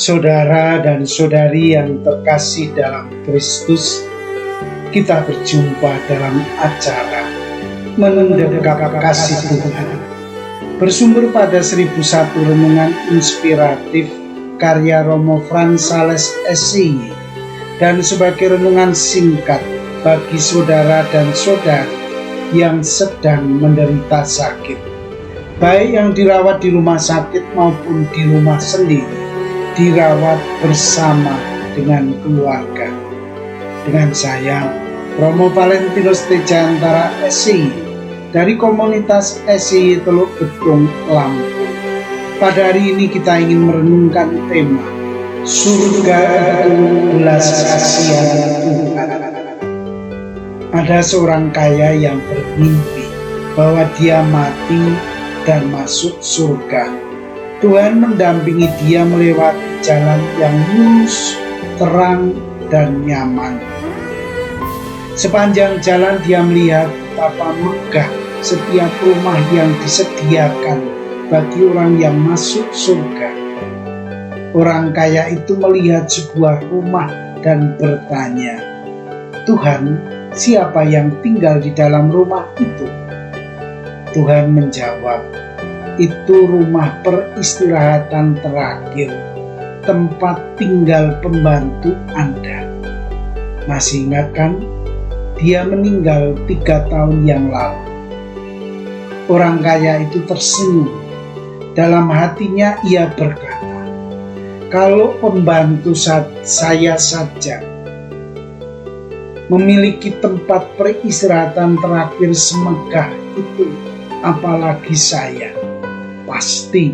Saudara dan saudari yang terkasih dalam Kristus, kita berjumpa dalam acara Mendekat Kasih Tuhan, bersumber pada 1001 renungan inspiratif karya Romo Frans Sales SCY dan sebagai renungan singkat bagi saudara dan saudari yang sedang menderita sakit, baik yang dirawat di rumah sakit maupun di rumah sendiri, dirawat bersama dengan keluarga. Dengan saya, Romo Valentinus Tejantara SCY dari komunitas SCY Teluk Betung, Lampung. Pada hari ini kita ingin merenungkan tema Surga itu belas kasihan Tuhan. Ada seorang kaya yang bermimpi bahwa dia mati dan masuk surga. Tuhan mendampingi dia melewati jalan yang lurus, terang, dan nyaman. Sepanjang jalan dia melihat betapa megah setiap rumah yang disediakan bagi orang yang masuk surga. Orang kaya itu melihat sebuah rumah dan bertanya, "Tuhan, siapa yang tinggal di dalam rumah itu?" Tuhan menjawab, "Itu rumah peristirahatan terakhir, tempat tinggal pembantu Anda." Masih ingat kan? Dia meninggal 3 tahun yang lalu. Orang kaya itu tersenyum. Dalam hatinya ia berkata, "Kalau pembantu saya saja memiliki tempat peristirahatan terakhir semegah itu, apalagi saya. Pasti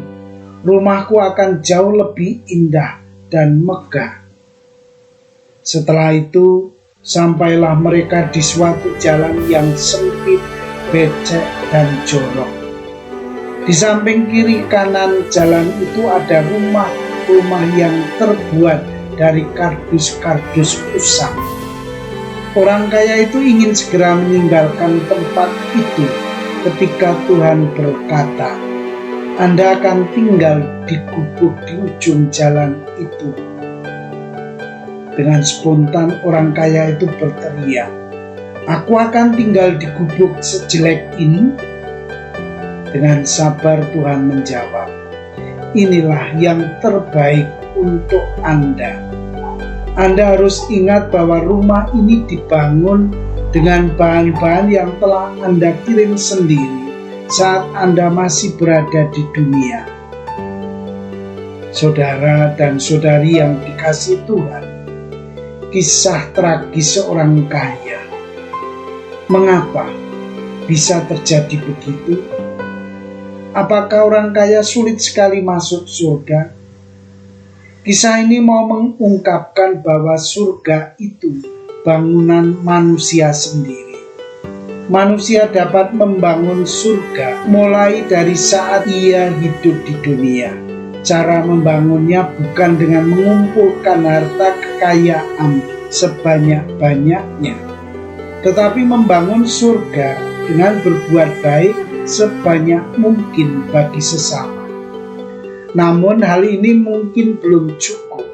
rumahku akan jauh lebih indah dan megah." Setelah itu, sampailah mereka di suatu jalan yang sempit, becek, dan jorok. Di samping kiri kanan jalan itu ada rumah-rumah yang terbuat dari kardus-kardus usang. Orang kaya itu ingin segera meninggalkan tempat itu ketika Tuhan berkata, "Anda akan tinggal di gubuk di ujung jalan itu." Dengan spontan orang kaya itu berteriak, "Aku akan tinggal di gubuk sejelek ini?" Dengan sabar Tuhan menjawab, "Inilah yang terbaik untuk Anda. Anda harus ingat bahwa rumah ini dibangun dengan bahan-bahan yang telah Anda kirim sendiri saat Anda masih berada di dunia." Saudara dan saudari yang dikasihi Tuhan, kisah tragis seorang kaya. Mengapa bisa terjadi begitu? Apakah orang kaya sulit sekali masuk surga? Kisah ini mau mengungkapkan bahwa surga itu bangunan manusia sendiri. Manusia dapat membangun surga mulai dari saat ia hidup di dunia. Cara membangunnya bukan dengan mengumpulkan harta kekayaan sebanyak-banyaknya, tetapi membangun surga dengan berbuat baik sebanyak mungkin bagi sesama. Namun hal ini mungkin belum cukup.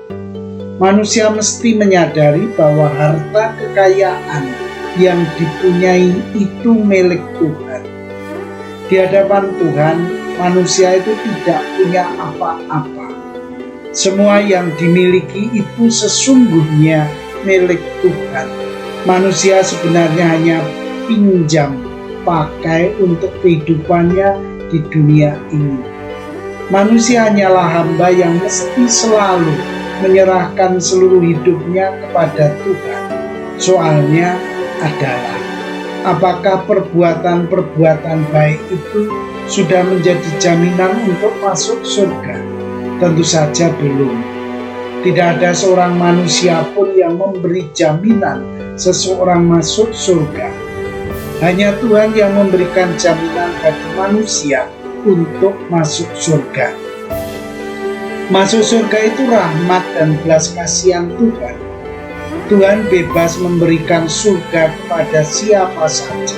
Manusia mesti menyadari bahwa harta kekayaan yang dipunyai itu milik Tuhan. Di hadapan Tuhan, manusia itu tidak punya apa-apa. Semua yang dimiliki itu sesungguhnya milik Tuhan. Manusia sebenarnya hanya pinjam pakai untuk kehidupannya di dunia ini. Manusia hanyalah hamba yang mesti selalu menyerahkan seluruh hidupnya kepada Tuhan. Soalnya adalah, apakah perbuatan-perbuatan baik itu sudah menjadi jaminan untuk masuk surga? Tentu saja belum. Tidak ada seorang manusia pun yang memberi jaminan seseorang masuk surga. Hanya Tuhan yang memberikan jaminan bagi manusia untuk masuk surga. Masuk surga itu rahmat dan belas kasihan Tuhan. Tuhan bebas memberikan surga kepada siapa saja.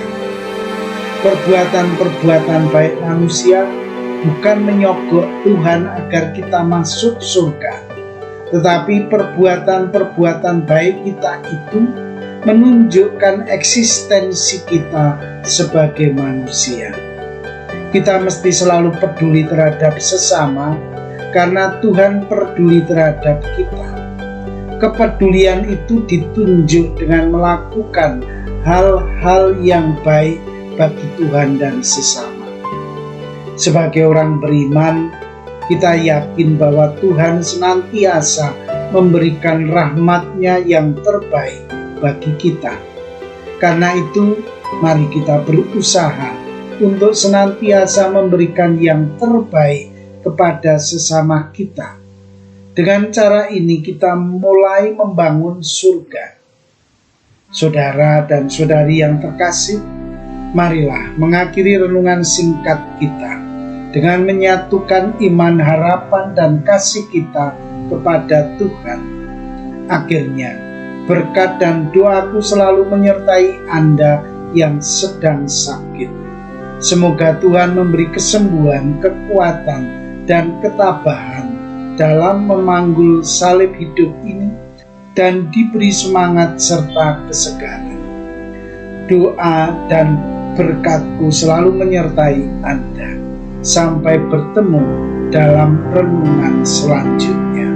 Perbuatan-perbuatan baik manusia bukan menyogok Tuhan agar kita masuk surga. tetapi perbuatan-perbuatan baik kita itu menunjukkan eksistensi kita sebagai manusia. Kita mesti selalu peduli terhadap sesama karena Tuhan peduli terhadap kita. Kepedulian itu ditunjuk dengan melakukan hal-hal yang baik bagi Tuhan dan sesama. Sebagai orang beriman, kita yakin bahwa Tuhan senantiasa memberikan rahmat-Nya yang terbaik bagi kita. Karena itu, mari kita berusaha untuk senantiasa memberikan yang terbaik kepada sesama kita. Dengan cara ini kita mulai membangun surga. Saudara dan saudari yang terkasih, marilah mengakhiri renungan singkat kita dengan menyatukan iman, harapan, dan kasih kita kepada Tuhan. Akhirnya, berkat dan doaku selalu menyertai Anda yang sedang sakit. Semoga Tuhan memberi kesembuhan, kekuatan, dan ketabahan dalam memanggul salib hidup ini dan diberi semangat serta kesegaran. Doa dan berkatku selalu menyertai Anda. Sampai bertemu dalam renungan selanjutnya.